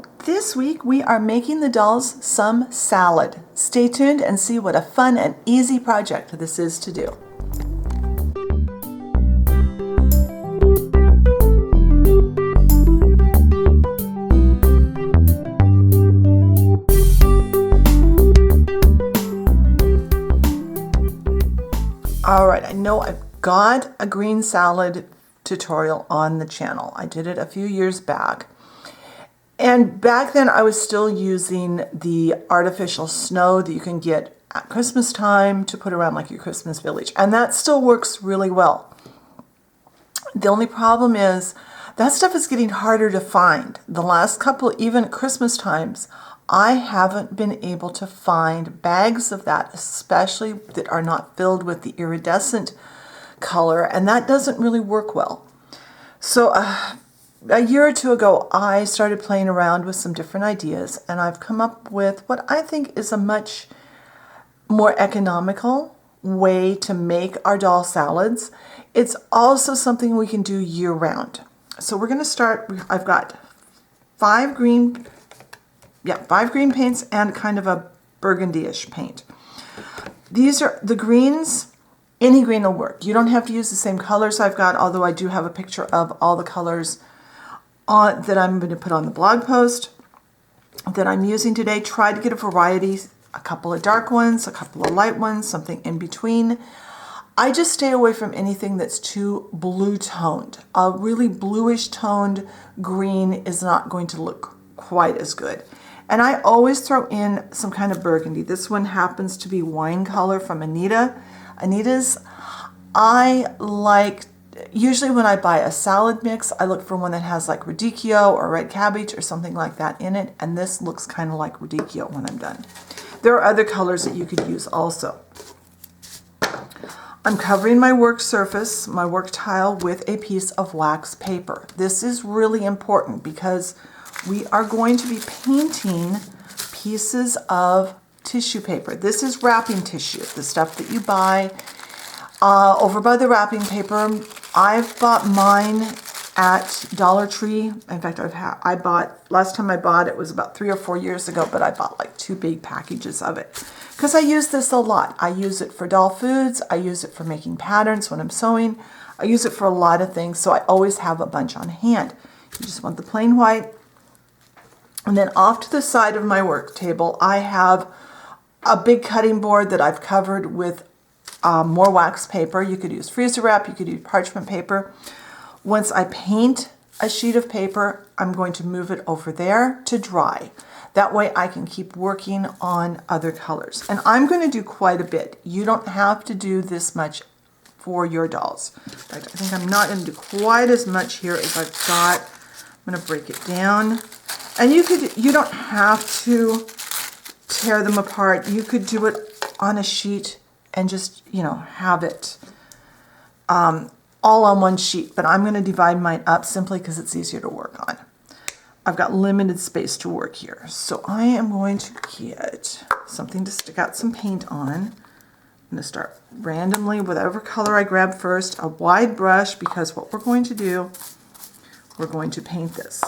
channel. This week we are making the dolls some salad. Stay tuned and see what a fun and easy project this is to do. All right, I know I've got a green salad tutorial on the channel. I did it a few years back. And back then I was still using the artificial snow that you can get at Christmas time to put around like your Christmas village. And that still works really well. The only problem is that stuff is getting harder to find. The last couple, even at Christmas times, I haven't been able to find bags of that, especially that are not filled with the iridescent color, and that doesn't really work well. So a year or two ago, I started playing around with some different ideas, and I've come up with what I think is a much more economical way to make our doll salads. It's also something we can do year-round. So we're going to start. I've got five green paints and kind of a burgundy-ish paint. These are the greens. Any green will work. You don't have to use the same colors I've got, although I do have a picture of all the colors that I'm going to put on the blog post that I'm using today. Try to get a variety, a couple of dark ones, a couple of light ones, something in between. I just stay away from anything that's too blue toned. A really bluish toned green is not going to look quite as good. And I always throw in some kind of burgundy. This one happens to be wine color from Anita's. I like, usually when I buy a salad mix, I look for one that has like radicchio or red cabbage or something like that in it. And this looks kind of like radicchio when I'm done. There are other colors that you could use also. I'm covering my work surface, my work tile, with a piece of wax paper. This is really important because we are going to be painting pieces of tissue paper. This is wrapping tissue, the stuff that you buy over by the wrapping paper. I've bought mine at Dollar Tree. In fact, last time I bought it was about 3 or 4 years ago, but I bought like 2 big packages of it because I use this a lot. I use it for doll foods. I use it for making patterns when I'm sewing. I use it for a lot of things, so I always have a bunch on hand. You just want the plain white. And then off to the side of my work table, I have a big cutting board that I've covered with more wax paper. You could use freezer wrap, you could use parchment paper. Once I paint a sheet of paper, I'm going to move it over there to dry. That way I can keep working on other colors. And I'm going to do quite a bit. You don't have to do this much for your dolls. In fact, I think I'm not going to do quite as much here as I've got. I'm going to break it down. And you don't have to tear them apart. You could do it on a sheet and just, have it all on one sheet. But I'm going to divide mine up simply because it's easier to work on. I've got limited space to work here. So I am going to get something to stick out some paint on. I'm going to start randomly with whatever color I grab first. A wide brush, because what we're going to do, we're going to paint this.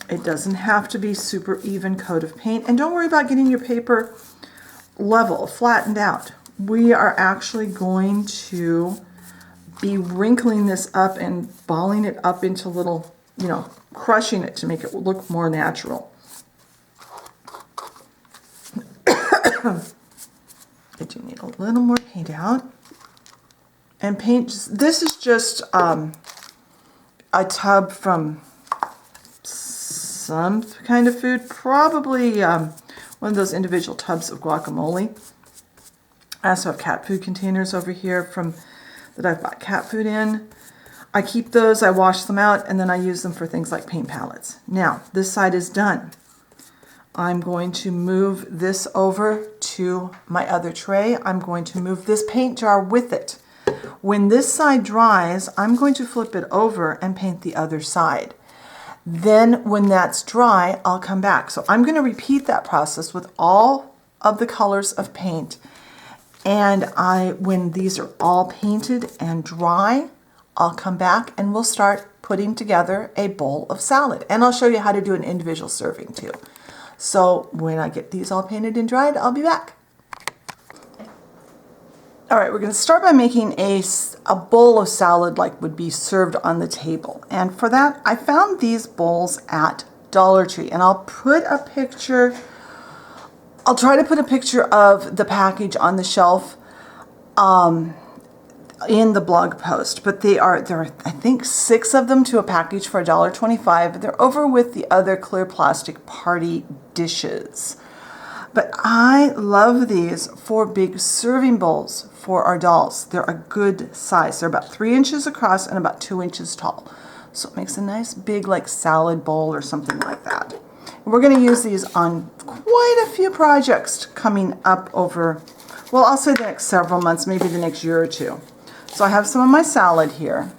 It doesn't have to be super even coat of paint. And don't worry about getting your paper level, flattened out. We are actually going to be wrinkling this up and balling it up into little, crushing it to make it look more natural. I do need a little more paint out. And paint, this is just a tub from some kind of food, probably one of those individual tubs of guacamole. I also have cat food containers over here that I've bought cat food in. I keep those, I wash them out, and then I use them for things like paint palettes. Now, this side is done. I'm going to move this over to my other tray. I'm going to move this paint jar with it. When this side dries, I'm going to flip it over and paint the other side. Then when that's dry, I'll come back. So I'm going to repeat that process with all of the colors of paint. And when these are all painted and dry, I'll come back and we'll start putting together a bowl of salad. And I'll show you how to do an individual serving too. So when I get these all painted and dried, I'll be back. All right, we're going to start by making a bowl of salad like would be served on the table. And for that, I found these bowls at Dollar Tree. And I'll put a picture, I'll try to put a picture of the package on the shelf in the blog post. But there are, I think, 6 of them to a package for $1.25. They're over with the other clear plastic party dishes. But I love these for big serving bowls for our dolls. They're a good size. They're about 3 inches across and about 2 inches tall. So it makes a nice big like salad bowl or something like that. And we're going to use these on quite a few projects coming up over, well, I'll say the next several months, maybe the next year or two. So I have some of my salad here.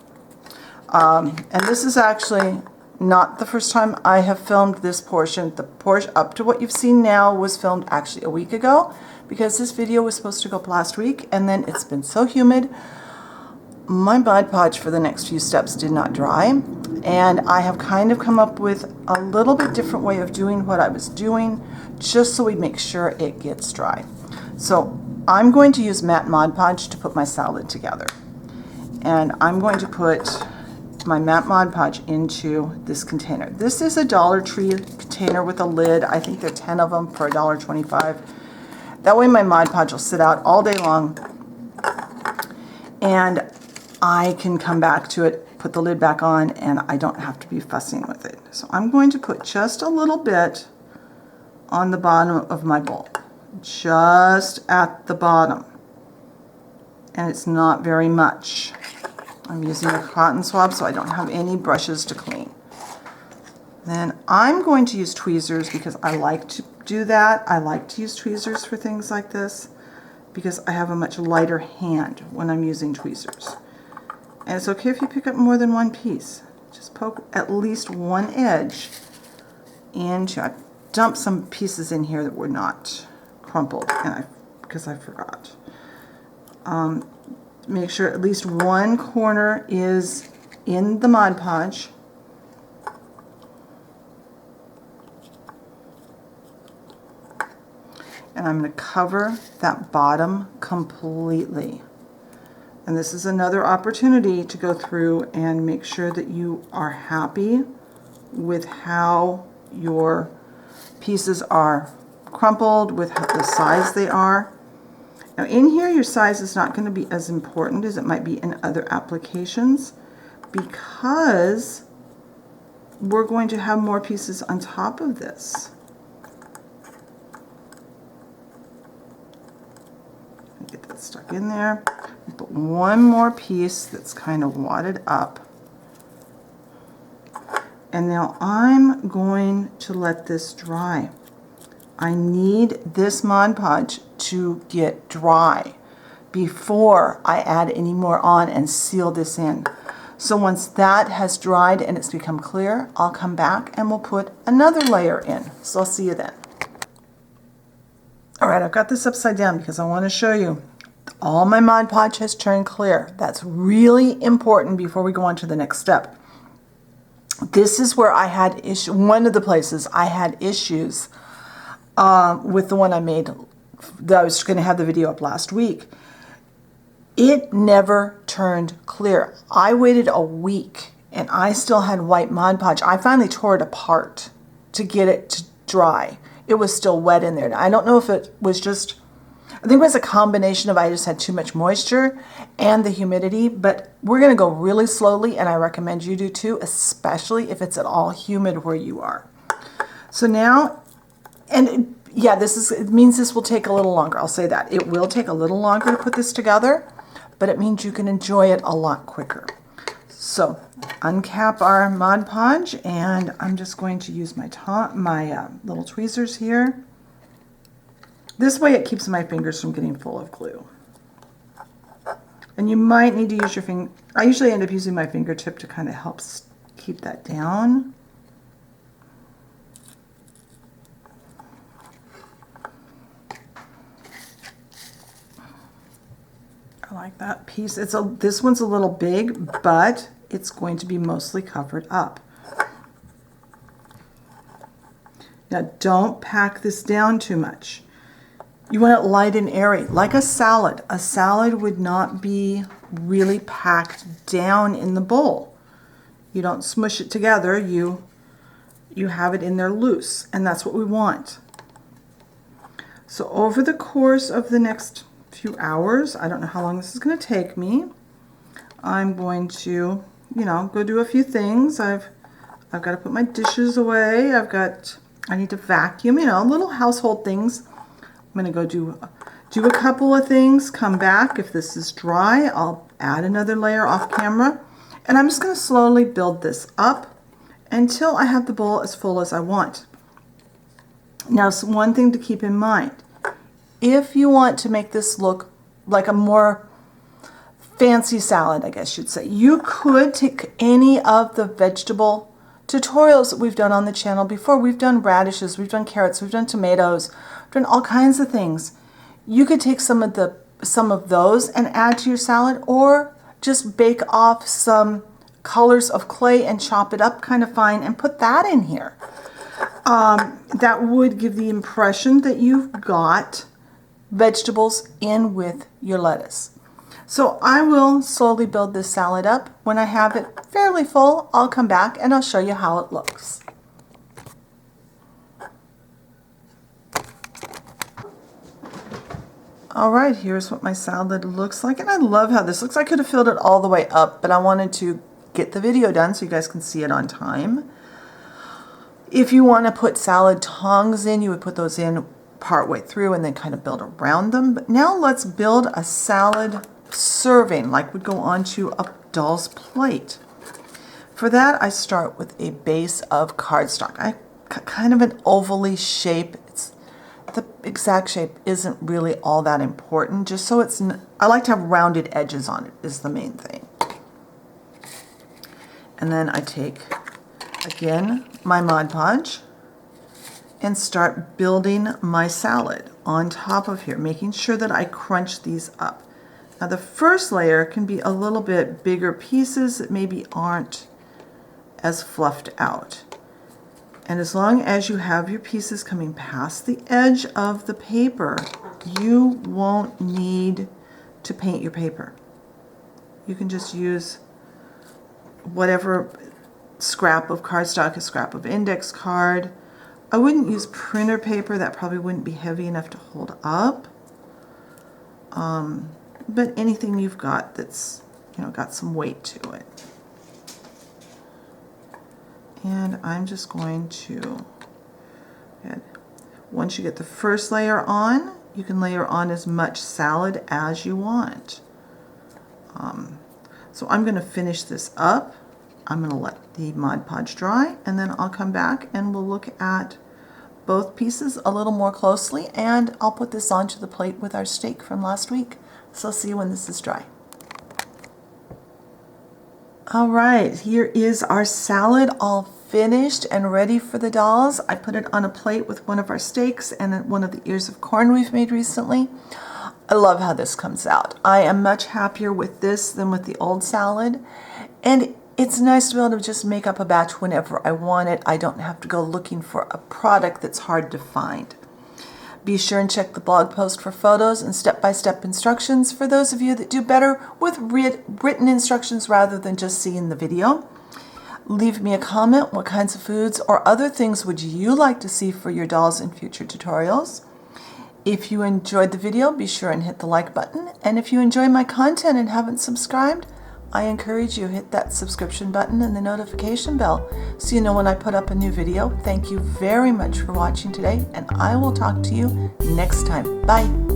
And this is actually not the first time I have filmed this portion. The portion up to what you've seen now was filmed actually a week ago because this video was supposed to go up last week, and then it's been so humid. My Mod Podge for the next few steps did not dry, and I have kind of come up with a little bit different way of doing what I was doing just so we make sure it gets dry. So I'm going to use matte Mod Podge to put my salad together. And I'm going to put my matte Mod Podge into this container. This is a Dollar Tree container with a lid. I think there are 10 of them for $1.25. That way my Mod Podge will sit out all day long and I can come back to it, put the lid back on, and I don't have to be fussing with it. So I'm going to put just a little bit on the bottom of my bowl, just at the bottom, and it's not very much. I'm using a cotton swab so I don't have any brushes to clean. Then I'm going to use tweezers because I like to do that. I like to use tweezers for things like this because I have a much lighter hand when I'm using tweezers. And it's okay if you pick up more than one piece. Just poke at least one edge into. I dumped some pieces in here that were not crumpled because I forgot. Make sure at least one corner is in the Mod Podge. And I'm going to cover that bottom completely. And this is another opportunity to go through and make sure that you are happy with how your pieces are crumpled, with the size they are. Now in here, your size is not going to be as important as it might be in other applications because we're going to have more pieces on top of this. Get that stuck in there. Put one more piece that's kind of wadded up. And now I'm going to let this dry. I need this Mod Podge to get dry before I add any more on and seal this in. So once that has dried and it's become clear, I'll come back and we'll put another layer in. So I'll see you then. All right, I've got this upside down because I want to show you all my Mod Podge has turned clear. That's really important before we go on to the next step. This is where I had issues. One of the places I had issues with the one I made that I was going to have the video up last week. It never turned clear. I waited a week and I still had white Mod Podge. I finally tore it apart to get it to dry. It was still wet in there. I don't know if it was just, I think it was a combination of I just had too much moisture and the humidity, but we're going to go really slowly, and I recommend you do too, especially if it's at all humid where you are. So now, and yeah, it means this will take a little longer. I'll say that. It will take a little longer to put this together, but it means you can enjoy it a lot quicker. So uncap our Mod Podge, and I'm just going to use my little tweezers here. This way it keeps my fingers from getting full of glue. And you might need to use your finger. I usually end up using my fingertip to kind of help keep that down. I like that piece. This one's a little big, but it's going to be mostly covered up. Now don't pack this down too much. You want it light and airy, like a salad. A salad would not be really packed down in the bowl. You don't smush it together, you have it in there loose, and that's what we want. So over the course of the next few hours, I don't know how long this is going to take me, I'm going to, go do a few things. I've got to put my dishes away. I need to vacuum, little household things. I'm going to go do a couple of things, come back. If this is dry, I'll add another layer off camera. And I'm just going to slowly build this up until I have the bowl as full as I want. Now, one thing to keep in mind, if you want to make this look like a more fancy salad, I guess you'd say, you could take any of the vegetable tutorials that we've done on the channel before. We've done radishes, we've done carrots, we've done tomatoes, we've done all kinds of things. You could take some of those and add to your salad, or just bake off some colors of clay and chop it up kind of fine and put that in here. That would give the impression that you've got vegetables in with your lettuce. So I will slowly build this salad up. When I have it fairly full, I'll come back and I'll show you how it looks. All right, here's what my salad looks like, and I love how this looks. I could have filled it all the way up, but I wanted to get the video done so you guys can see it on time. If you want to put salad tongs in, you would put those in partway through and then kind of build around them. But now let's build a salad serving like would go onto a doll's plate. For that, I start with a base of cardstock. I cut kind of an ovally shape. The exact shape isn't really all that important, just so I like to have rounded edges on it is the main thing. And then I take, again, my Mod Podge and start building my salad on top of here, making sure that I crunch these up. Now the first layer can be a little bit bigger pieces that maybe aren't as fluffed out. And as long as you have your pieces coming past the edge of the paper, you won't need to paint your paper. You can just use whatever scrap of cardstock, a scrap of index card. I wouldn't use printer paper, that probably wouldn't be heavy enough to hold up. But anything you've got that's, got some weight to it. And I'm just going to, once you get the first layer on, you can layer on as much salad as you want. So I'm going to finish this up. I'm going to let the Mod Podge dry, and then I'll come back and we'll look at both pieces a little more closely, and I'll put this onto the plate with our steak from last week. So I'll see you when this is dry. All right, here is our salad all finished and ready for the dolls. I put it on a plate with one of our steaks and one of the ears of corn we've made recently. I love how this comes out. I am much happier with this than with the old salad. And it's nice to be able to just make up a batch whenever I want it. I don't have to go looking for a product that's hard to find. Be sure and check the blog post for photos and step-by-step instructions for those of you that do better with written instructions rather than just seeing the video. Leave me a comment. What kinds of foods or other things would you like to see for your dolls in future tutorials? If you enjoyed the video, be sure and hit the like button. And if you enjoy my content and haven't subscribed, I encourage you to hit that subscription button and the notification bell so you know when I put up a new video. Thank you very much for watching today, and I will talk to you next time. Bye.